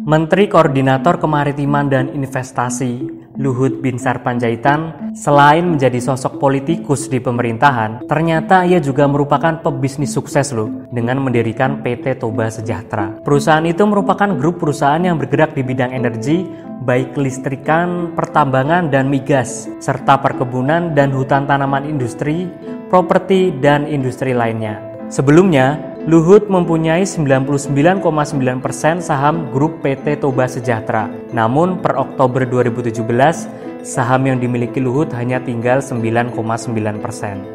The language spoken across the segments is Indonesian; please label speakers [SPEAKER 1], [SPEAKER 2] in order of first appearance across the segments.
[SPEAKER 1] Menteri Koordinator Kemaritiman dan Investasi Luhut Binsar Panjaitan selain menjadi sosok politikus di pemerintahan, ternyata ia juga merupakan pebisnis sukses loh dengan mendirikan PT Toba Sejahtera. Perusahaan itu merupakan grup perusahaan yang bergerak di bidang energi, baik kelistrikan, pertambangan dan migas, serta perkebunan dan hutan tanaman industri, properti dan industri lainnya. Sebelumnya, Luhut mempunyai 99,9% saham grup PT Toba Sejahtera. Namun per Oktober 2017, saham yang dimiliki Luhut hanya tinggal 9,9%.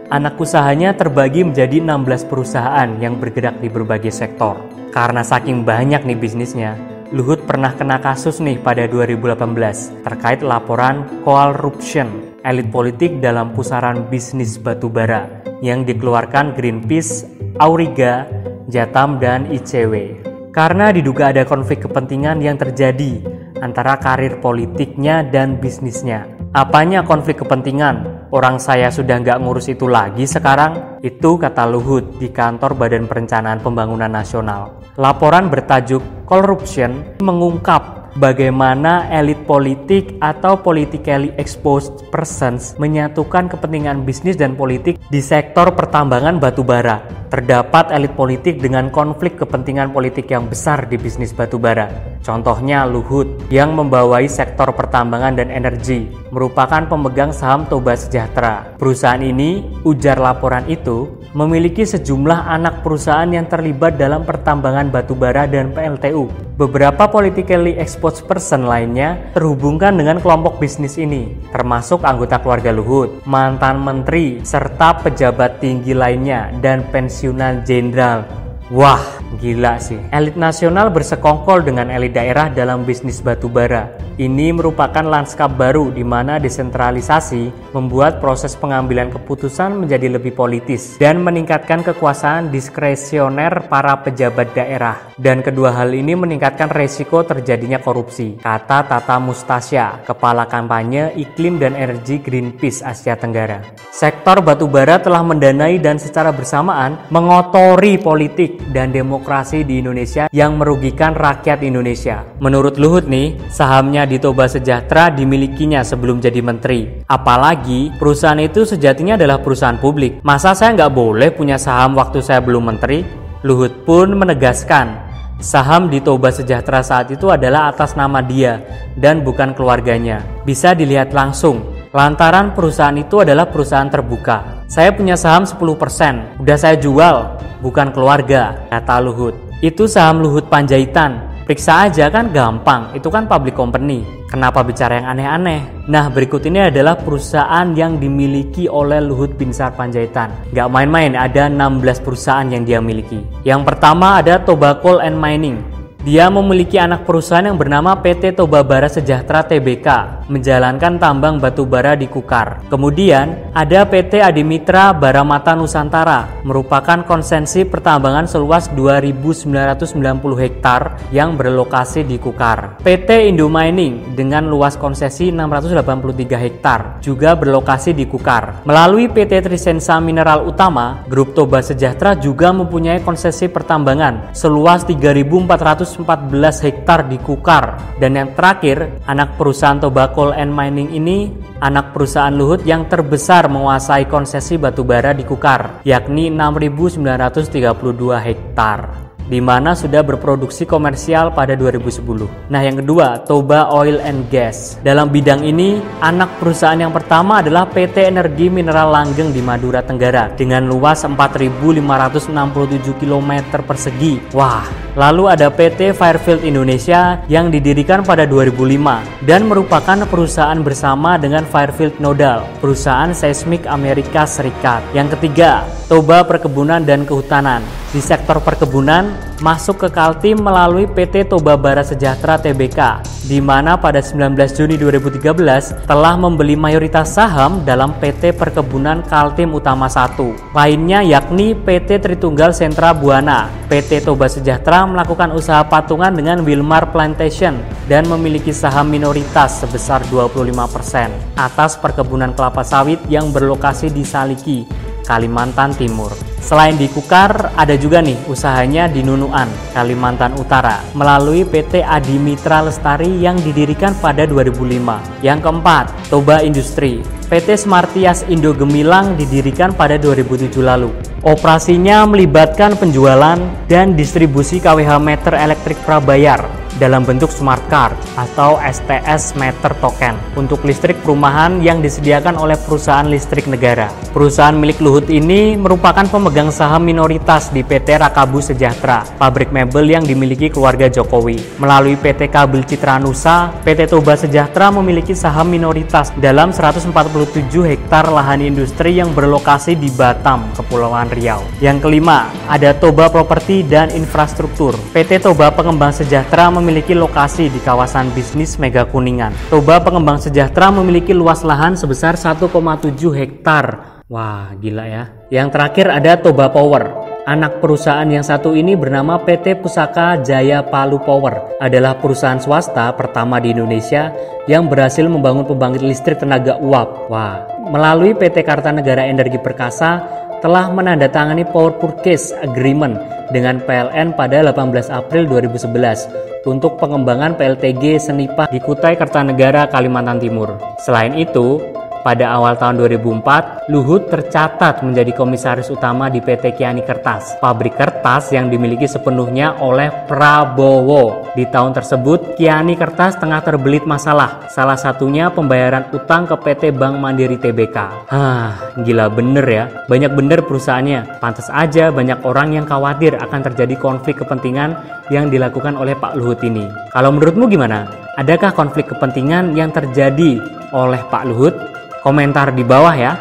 [SPEAKER 1] Anak usahanya terbagi menjadi 16 perusahaan yang bergerak di berbagai sektor. Karena saking banyak nih bisnisnya, Luhut pernah kena kasus nih pada 2018 terkait laporan corruption elit politik dalam pusaran bisnis batubara yang dikeluarkan Greenpeace, Auriga, Jatam, dan ICW. Karena diduga ada konflik kepentingan yang terjadi antara karir politiknya dan bisnisnya. Apanya konflik kepentingan? Orang saya sudah nggak ngurus itu lagi sekarang. Itu kata Luhut di kantor Badan Perencanaan Pembangunan Nasional. Laporan bertajuk Corruption mengungkap bagaimana elit politik atau politically exposed persons menyatukan kepentingan bisnis dan politik di sektor pertambangan batubara. Terdapat elit politik dengan konflik kepentingan politik yang besar di bisnis batubara. Contohnya Luhut yang membawai sektor pertambangan dan energi, merupakan pemegang saham Toba Sejahtera. Perusahaan ini, ujar laporan itu, memiliki sejumlah anak perusahaan yang terlibat dalam pertambangan batubara dan PLTU. Beberapa politically exposed person lainnya terhubungkan dengan kelompok bisnis ini, termasuk anggota keluarga Luhut, mantan menteri, serta pejabat tinggi lainnya, dan pensiunan jenderal. Wah, gila sih. Elit nasional bersekongkol dengan elit daerah dalam bisnis batubara. Ini merupakan lanskap baru di mana desentralisasi membuat proses pengambilan keputusan menjadi lebih politis dan meningkatkan kekuasaan diskresioner para pejabat daerah. Dan kedua hal ini meningkatkan resiko terjadinya korupsi, kata Tata Mustasya, Kepala Kampanye Iklim dan Energi Greenpeace Asia Tenggara. Sektor batubara telah mendanai dan secara bersamaan mengotori politik dan demokrasi di Indonesia yang merugikan rakyat Indonesia. Menurut Luhut nih, sahamnya di Toba Sejahtera dimilikinya sebelum jadi menteri. Apalagi perusahaan itu sejatinya adalah perusahaan publik. Masa saya nggak boleh punya saham waktu saya belum menteri? Luhut pun menegaskan, saham di Toba Sejahtera saat itu adalah atas nama dia dan bukan keluarganya. Bisa dilihat langsung, lantaran perusahaan itu adalah perusahaan terbuka. Saya punya saham 10%, udah saya jual, bukan keluarga, kata Luhut. Itu saham Luhut Panjaitan. Periksa aja kan gampang, itu kan public company. Kenapa bicara yang aneh-aneh? Nah, berikut ini adalah perusahaan yang dimiliki oleh Luhut Binsar Panjaitan. Gak main-main, ada 16 perusahaan yang dia miliki. Yang pertama ada Toba Coal and Mining. Dia memiliki anak perusahaan yang bernama PT Toba Bara Sejahtera Tbk, menjalankan tambang batu bara di Kukar. Kemudian ada PT Adimitra Baramata Nusantara, merupakan konsensi pertambangan seluas 2.990 hektar yang berlokasi di Kukar. PT Indo Mining dengan luas konsesi 683 hektar, juga berlokasi di Kukar. Melalui PT Trisensa Mineral Utama, Grup Toba Sejahtera juga mempunyai konsesi pertambangan seluas 3.414 hektar di Kukar. Dan yang terakhir, anak perusahaan Toba Coal and Mining ini anak perusahaan Luhut yang terbesar menguasai konsesi batubara di Kukar, yakni 6.932 hektar, di mana sudah berproduksi komersial pada 2010. Nah, yang kedua, Toba Oil and Gas. Dalam bidang ini, anak perusahaan yang pertama adalah PT Energi Mineral Langgeng di Madura Tenggara dengan luas 4.567 km persegi. Wah, lalu ada PT Fairfield Indonesia yang didirikan pada 2005 dan merupakan perusahaan bersama dengan Fairfield Nodal, perusahaan seismik Amerika Serikat. Yang ketiga, Toba Perkebunan dan Kehutanan. Di sektor perkebunan, masuk ke Kaltim melalui PT Toba Bara Sejahtera Tbk, di mana pada 19 Juni 2013 telah membeli mayoritas saham dalam PT Perkebunan Kaltim Utama 1. Lainnya yakni PT Tritunggal Sentra Buana. PT Toba Sejahtera melakukan usaha patungan dengan Wilmar Plantation dan memiliki saham minoritas sebesar 25% atas perkebunan kelapa sawit yang berlokasi di Saliki, Kalimantan Timur. Selain di Kukar, ada juga nih usahanya di Nunuan, Kalimantan Utara, melalui PT Adi Mitra Lestari yang didirikan pada 2005. Yang keempat, Toba Industri. PT Smartias Indo Gemilang didirikan pada 2007 lalu. Operasinya melibatkan penjualan dan distribusi KWH meter elektrik prabayar dalam bentuk smart card atau STS meter token untuk listrik perumahan yang disediakan oleh perusahaan listrik negara. Perusahaan milik Luhut ini merupakan pemegang saham minoritas di PT Rakabu Sejahtera, pabrik mebel yang dimiliki keluarga Jokowi. Melalui PT Kabel Citra Nusa, PT Toba Sejahtera memiliki saham minoritas dalam 147 hektar lahan industri yang berlokasi di Batam, Kepulauan Riau. Yang kelima, ada Toba Properti dan Infrastruktur. PT Toba Pengembang Sejahtera memiliki lokasi di kawasan bisnis Mega Kuningan. Toba Pengembang Sejahtera memiliki luas lahan sebesar 1,7 hektar. Wah, gila ya. Yang terakhir ada Toba Power. Anak perusahaan yang satu ini bernama PT Pusaka Jaya Palu Power, adalah perusahaan swasta pertama di Indonesia yang berhasil membangun pembangkit listrik tenaga uap. Wah, melalui PT Kartanegara Energi Perkasa telah menandatangani Power Purchase Agreement dengan PLN pada 18 April 2011 untuk pengembangan PLTG Senipah di Kutai Kartanegara, Kalimantan Timur. Selain itu, pada awal tahun 2004, Luhut tercatat menjadi komisaris utama di PT Kiani Kertas, pabrik kertas yang dimiliki sepenuhnya oleh Prabowo. Di tahun tersebut, Kiani Kertas tengah terbelit masalah, salah satunya pembayaran utang ke PT Bank Mandiri Tbk. Gila bener ya, banyak bener perusahaannya. Pantas aja banyak orang yang khawatir akan terjadi konflik kepentingan yang dilakukan oleh Pak Luhut ini. Kalau menurutmu gimana? Adakah konflik kepentingan yang terjadi oleh Pak Luhut? Komentar di bawah ya.